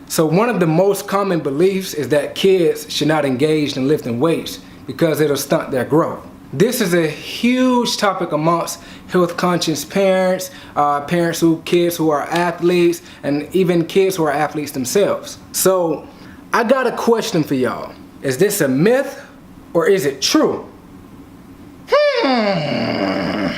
So one of the most common beliefs is that kids should not engage in lifting weights because it'll stunt their growth. This is a huge topic amongst health conscious parents, kids who are athletes, and even kids who are athletes themselves. So I got a question for y'all. Is this a myth or is it true? Yeah.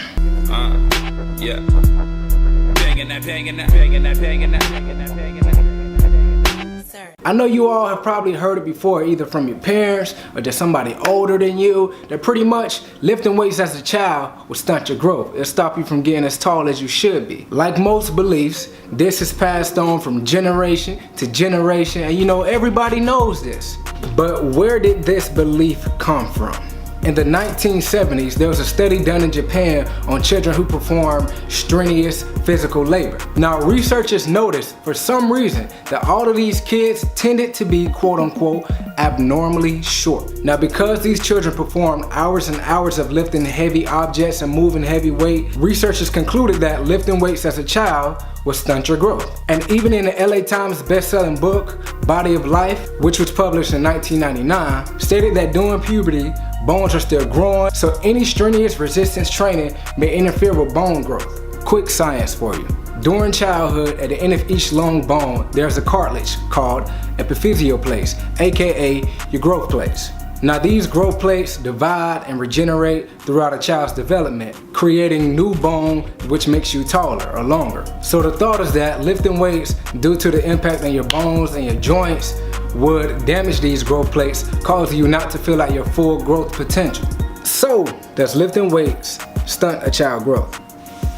I know you all have probably heard it before, either from your parents or just somebody older than you, that pretty much lifting weights as a child will stunt your growth. It'll stop you from getting as tall as you should be. Like most beliefs, this is passed on from generation to generation, and you know, everybody knows this. But where did this belief come from? In the 1970s, there was a study done in Japan on children who performed strenuous physical labor. Now, researchers noticed for some reason that all of these kids tended to be quote unquote abnormally short. Now, because these children performed hours and hours of lifting heavy objects and moving heavy weight, researchers concluded that lifting weights as a child will stunt your growth. And even in the LA Times best-selling book, Body of Life, which was published in 1999, stated that during puberty, bones are still growing, so any strenuous resistance training may interfere with bone growth. Quick science for you. During childhood, at the end of each long bone, there's a cartilage called epiphyseal plates, aka your growth plates. Now these growth plates divide and regenerate throughout a child's development, creating new bone which makes you taller or longer. So the thought is that lifting weights, due to the impact on your bones and your joints, would damage these growth plates, causing you not to feel like your full growth potential. So, does lifting weights stunt a child growth?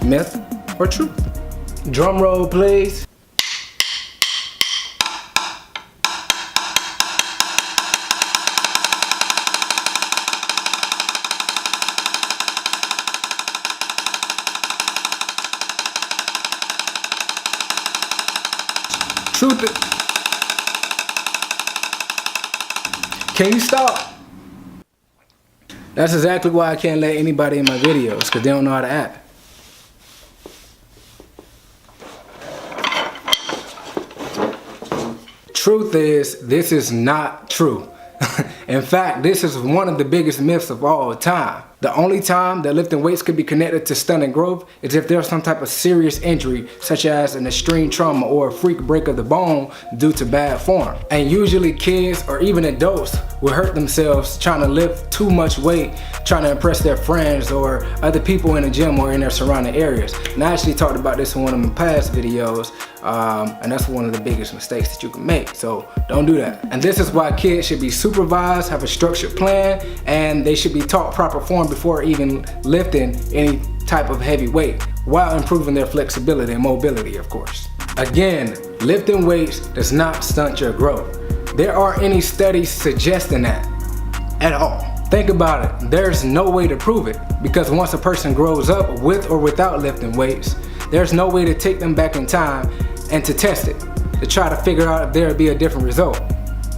Myth or truth? Drum roll, please. Truth. Can you stop? That's exactly why I can't let anybody in my videos, because they don't know how to act. Truth is, this is not true. In fact, this is one of the biggest myths of all time. The only time that lifting weights could be connected to stunting growth is if there's some type of serious injury, such as an extreme trauma or a freak break of the bone due to bad form. And usually kids or even adults will hurt themselves trying to lift too much weight, trying to impress their friends or other people in the gym or in their surrounding areas. And I actually talked about this in one of my past videos, and that's one of the biggest mistakes that you can make. So don't do that. And this is why kids should be supervised, have a structured plan, and they should be taught proper form before even lifting any type of heavy weight, while improving their flexibility and mobility, of course. Again, lifting weights does not stunt your growth. There aren't any studies suggesting that at all. Think about it, there's no way to prove it, because once a person grows up with or without lifting weights, there's no way to take them back in time and to test it, to try to figure out if there'd be a different result.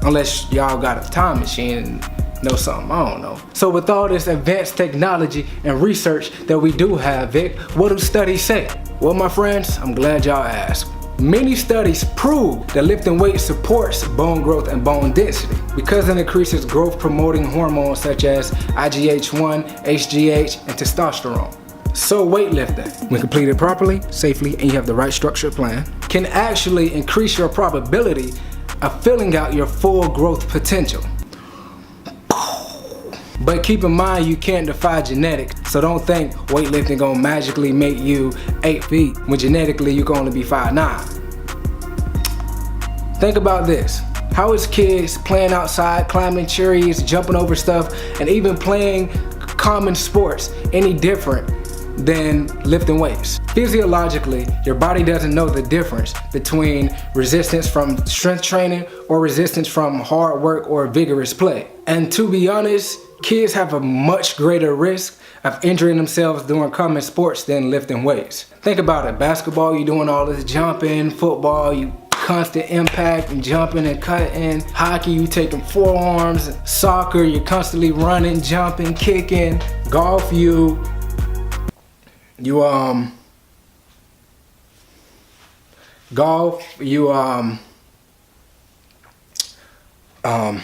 Unless y'all got a time machine and know something, I don't know. So with all this advanced technology and research that we do have, Vic, what do studies say? Well, my friends, I'm glad y'all asked. Many studies prove that lifting weights supports bone growth and bone density because it increases growth promoting hormones such as IGH1, HGH, and testosterone. So weightlifting, when completed properly, safely, and you have the right structured plan, can actually increase your probability of filling out your full growth potential. But keep in mind, you can't defy genetics, so don't think weightlifting gonna magically make you 8 feet when genetically you can only be 5'9". Think about this. How is kids playing outside, climbing trees, jumping over stuff, and even playing common sports any different than lifting weights? Physiologically, your body doesn't know the difference between resistance from strength training or resistance from hard work or vigorous play. And to be honest, kids have a much greater risk of injuring themselves doing common sports than lifting weights. Think about it, basketball, you're doing all this jumping, football, you constant impact and jumping and cutting. Hockey, you taking forearms. Soccer, you're constantly running, jumping, kicking. Golf, you I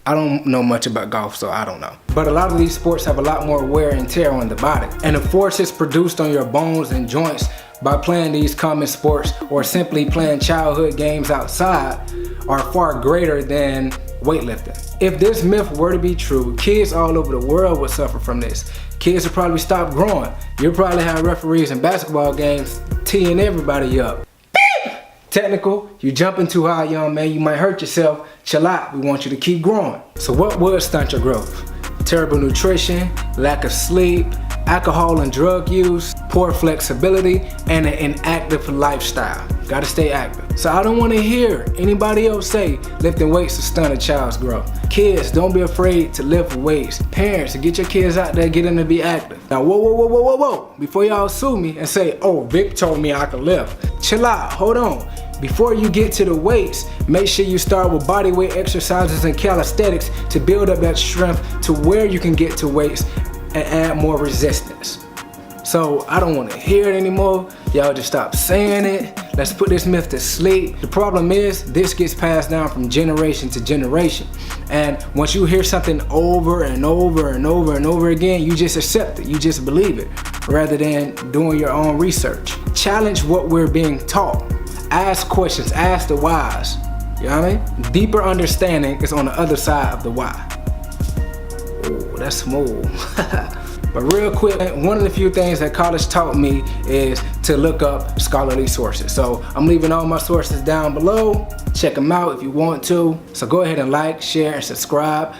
don't know much about golf, so I don't know. But a lot of these sports have a lot more wear and tear on the body. And the forces produced on your bones and joints by playing these common sports or simply playing childhood games outside are far greater than weightlifting. If this myth were to be true, kids all over the world would suffer from this. Kids would probably stop growing. You'll probably have referees in basketball games teeing everybody up. Technical, you jumping too high, young man, you might hurt yourself. Chill out, we want you to keep growing. So what would stunt your growth? Terrible nutrition, lack of sleep, alcohol and drug use, poor flexibility, and an inactive lifestyle. Gotta stay active. So I don't wanna hear anybody else say lifting weights to stunt a child's growth. Kids, don't be afraid to lift weights. Parents, get your kids out there, get them to be active. Now, whoa. Before y'all sue me and say, oh, Vic told me I could lift. Chill out, hold on. Before you get to the weights, make sure you start with body weight exercises and calisthenics to build up that strength to where you can get to weights and add more resistance. So I don't want to hear it anymore. Y'all just stop saying it. Let's put this myth to sleep. The problem is this gets passed down from generation to generation. And once you hear something over and over again, you just accept it. You just believe it rather than doing your own research. Challenge what we're being taught. Ask questions, ask the whys. You know what I mean? Deeper understanding is on the other side of the why. Oh, that's smooth. But real quick, one of the few things that college taught me is to look up scholarly sources. So I'm leaving all my sources down below. Check them out if you want to. So go ahead and like, share, and subscribe.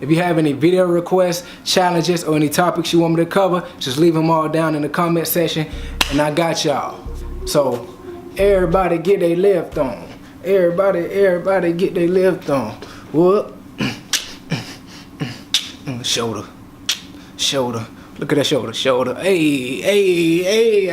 If you have any video requests, challenges, or any topics you want me to cover, just leave them all down in the comment section and I got y'all. So everybody get their lift on. Everybody get their lift on. Whoop. Shoulder. Look at that shoulder. Hey.